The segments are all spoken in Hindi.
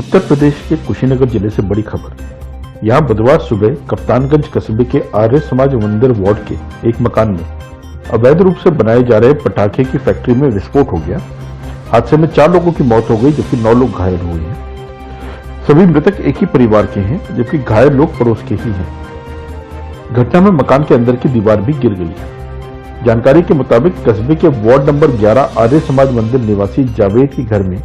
उत्तर प्रदेश के कुशीनगर जिले से बड़ी खबर। यहां बुधवार सुबह कप्तानगंज कस्बे के आर्य समाज मंदिर वार्ड के एक मकान में अवैध रूप से बनाए जा रहे पटाखे की फैक्ट्री में विस्फोट हो गया। हादसे में 4 लोगों की मौत हो गई जबकि 9 लोग घायल हुए हैं। सभी मृतक एक ही परिवार के हैं जबकि घायल लोग पड़ोस के ही हैं। घटना में मकान के अंदर की दीवार भी गिर गई है। जानकारी के मुताबिक कस्बे के वार्ड नंबर 11 आर्य समाज मंदिर निवासी जावेद के घर में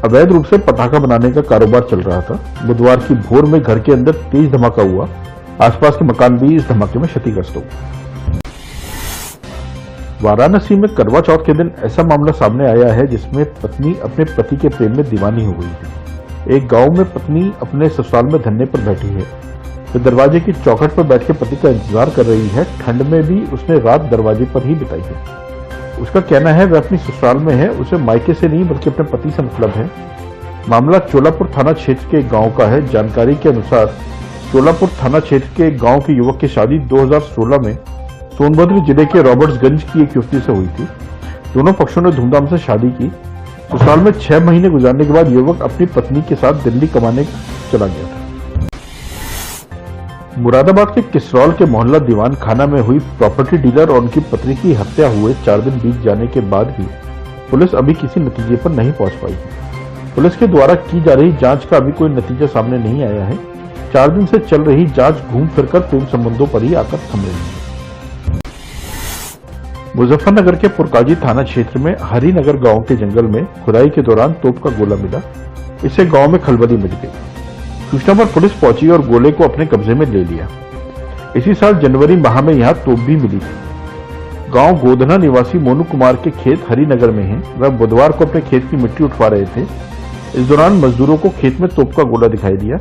अवैध रूप से पटाखा बनाने का कारोबार चल रहा था। बुधवार की भोर में घर के अंदर तेज धमाका हुआ। आसपास के मकान भी इस धमाके में क्षतिग्रस्त हो गए। वाराणसी में करवा चौथ के दिन ऐसा मामला सामने आया है जिसमें पत्नी अपने पति के प्रेम में दीवानी हो गई है। एक गांव में पत्नी अपने ससुराल में धरने पर बैठी है। तो दरवाजे की चौखट पर बैठ के पति का इंतजार कर रही है। ठंड में भी उसने रात दरवाजे पर ही बिताई है। उसका कहना है वह अपनी ससुराल में है, उसे मायके से नहीं बल्कि अपने पति से मतलब है। मामला चोलापुर थाना क्षेत्र के गांव का है। जानकारी के अनुसार चोलापुर थाना क्षेत्र के गांव के युवक की शादी 2016 में सोनभद्र जिले के रॉबर्ट्सगंज की एक युवती से हुई थी। दोनों पक्षों ने धूमधाम से शादी की। ससुराल में 6 महीने गुजारने के बाद युवक अपनी पत्नी के साथ दिल्ली कमाने चला गया था। मुरादाबाद के किसरौल के मोहल्ला दीवान खाना में हुई प्रॉपर्टी डीलर और उनकी पत्नी की हत्या हुए 4 दिन बीत जाने के बाद भी पुलिस अभी किसी नतीजे पर नहीं पहुंच पाई है। पुलिस के द्वारा की जा रही जांच का अभी कोई नतीजा सामने नहीं आया है। 4 दिन से चल रही जांच घूम फिरकर प्रेम संबंधों पर ही आकर थम रही है। मुजफ्फरनगर के पुरकाजी थाना क्षेत्र में हरिनगर गांव के जंगल में खुदाई के दौरान तोप का गोला मिला। इससे गांव में खलबली मच गई। सूचना पर पुलिस पहुंची और गोले को अपने कब्जे में ले लिया। इसी साल जनवरी माह में यहां तोप भी मिली थी। गांव गोधना निवासी मोनू कुमार के खेत हरिनगर में हैं। वह बुधवार को अपने खेत की मिट्टी उठवा रहे थे। इस दौरान मजदूरों को खेत में तोप का गोला दिखाई दिया।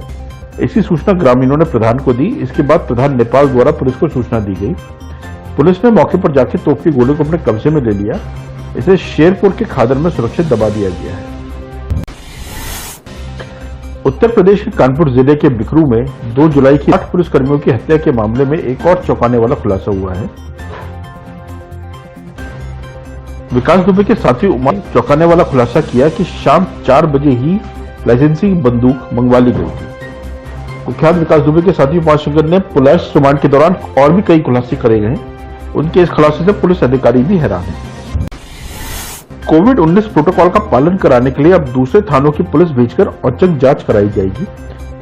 इसकी सूचना ग्रामीणों ने प्रधान को दी। इसके बाद प्रधान नेपाल द्वारा पुलिस को सूचना दी गई। पुलिस ने मौके पर जाकर तोप के गोले को अपने कब्जे में ले लिया। इसे शेरपुर के खादर में सुरक्षित दबा दिया गया है। उत्तर प्रदेश के कानपुर जिले के बिकरू में 2 जुलाई की 8 पुलिसकर्मियों की हत्या के मामले में एक और चौंकाने वाला खुलासा हुआ है। विकास दुबे के साथी उमा चौंकाने वाला खुलासा किया कि शाम 4 बजे ही लाइसेंसी बंदूक मंगवा ली गई थी। कुख्यात विकास दुबे के साथी उमाशंकर ने पुलिस रिमांड के दौरान और भी कई खुलासे करे गए। उनके इस खुलासे से पुलिस अधिकारी भी हैरान है। कोविड-19 प्रोटोकॉल का पालन कराने के लिए अब दूसरे थानों की पुलिस भेजकर औचक जांच कराई जाएगी।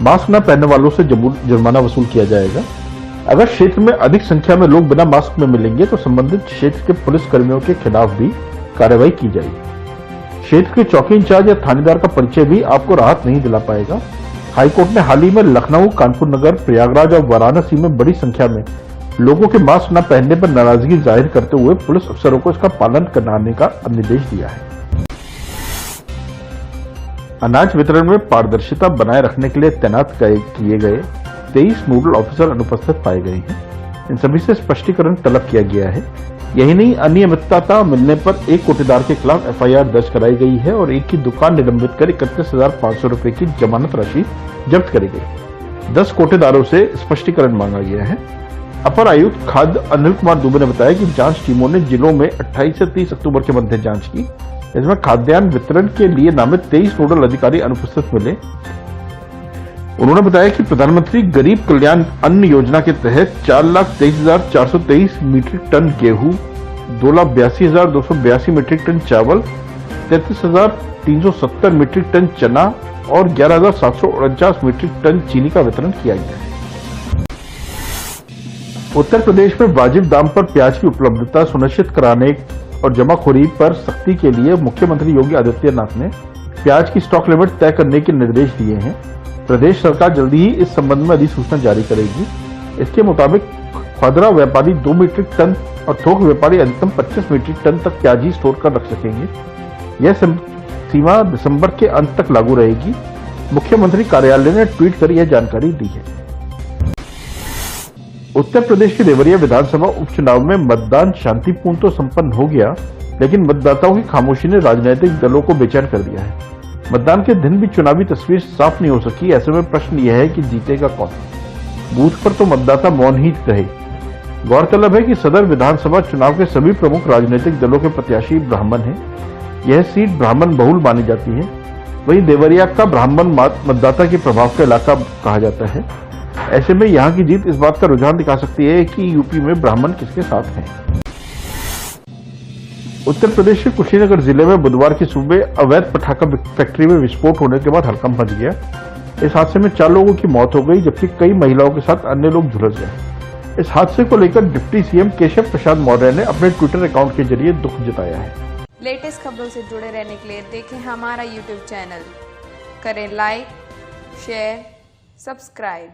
मास्क न पहनने वालों से जुर्माना वसूल किया जाएगा। अगर क्षेत्र में अधिक संख्या में लोग बिना मास्क में मिलेंगे तो संबंधित क्षेत्र के पुलिस कर्मियों के खिलाफ भी कार्रवाई की जाएगी। क्षेत्र के चौकी इंचार्ज या थानेदार का परिचय भी आपको राहत नहीं दिला पाएगा। हाईकोर्ट ने हाल ही में लखनऊ, कानपुर नगर, प्रयागराज और वाराणसी में बड़ी संख्या में लोगों के मास्क न पहनने पर नाराजगी जाहिर करते हुए पुलिस अफसरों को इसका पालन कराने का निर्देश दिया है। अनाज वितरण में पारदर्शिता बनाए रखने के लिए तैनात किए गए 23 नोडल ऑफिसर अनुपस्थित पाए गए हैं। इन सभी से स्पष्टीकरण तलब किया गया है। यही नहीं, अनियमितता मिलने पर एक कोटेदार के खिलाफ FIR दर्ज कराई गई है और एक की दुकान निलंबित कर 31,500 रुपए की जमानत राशि जब्त करी गई। 10 कोटेदारों से स्पष्टीकरण मांगा गया है। अपर आयुक्त खाद्य अनिल कुमार दुबे ने बताया कि जांच टीमों ने जिलों में 28 से 30 अक्टूबर के मध्य जांच की। इसमें खाद्यान्न वितरण के लिए नामित 23 नोडल अधिकारी अनुपस्थित मिले। उन्होंने बताया कि प्रधानमंत्री गरीब कल्याण अन्न योजना के तहत 4,23,423 मीट्रिक टन गेहूं, 2,82,282 मीट्रिक टन चावल, 33,370 मीट्रिक टन चना और 11,749 मीट्रिक टन चीनी का वितरण किया गया है। उत्तर प्रदेश में वाजिब दाम पर प्याज की उपलब्धता सुनिश्चित कराने और जमाखोरी पर सख्ती के लिए मुख्यमंत्री योगी आदित्यनाथ ने प्याज की स्टॉक लिमिट तय करने के निर्देश दिए हैं। प्रदेश सरकार जल्दी ही इस संबंध में अधिसूचना जारी करेगी। इसके मुताबिक खुदरा व्यापारी 2 मीट्रिक टन और थोक व्यापारी अधिकतम 25 मीट्रिक टन तक प्याज ही स्टोर कर रख सकेंगे। यह सीमा दिसंबर के अंत तक लागू रहेगी। मुख्यमंत्री कार्यालय ने ट्वीट कर यह जानकारी दी है। उत्तर प्रदेश के देवरिया विधानसभा उपचुनाव में मतदान शांतिपूर्ण तो संपन्न हो गया, लेकिन मतदाताओं की खामोशी ने राजनीतिक दलों को बेचैन कर दिया है। मतदान के दिन भी चुनावी तस्वीर साफ नहीं हो सकी। ऐसे में प्रश्न यह है कि जीतेगा कौन। बूथ पर तो मतदाता मौन ही रहे। गौरतलब है कि सदर विधानसभा चुनाव के सभी प्रमुख राजनीतिक दलों के प्रत्याशी ब्राह्मण हैं। यह सीट ब्राह्मण बहुल मानी जाती है। वहीं देवरिया का ब्राह्मण मतदाता के प्रभाव का इलाका कहा जाता है। ऐसे में यहाँ की जीत इस बात का रुझान दिखा सकती है कि यूपी में ब्राह्मण किसके साथ हैं। उत्तर प्रदेश के कुशीनगर जिले में बुधवार की सुबह अवैध पटाखा फैक्ट्री में विस्फोट होने के बाद हड़कंप मच गया। इस हादसे में 4 लोगों की मौत हो गई, जबकि कई महिलाओं के साथ अन्य लोग झुलस गए। इस हादसे को लेकर डिप्टी सीएम केशव प्रसाद मौर्य ने अपने ट्विटर अकाउंट के जरिए दुख जताया है। लेटेस्ट खबरों से जुड़े रहने के लिए देखें हमारा यूट्यूब चैनल, करें लाइक, शेयर, सब्सक्राइब।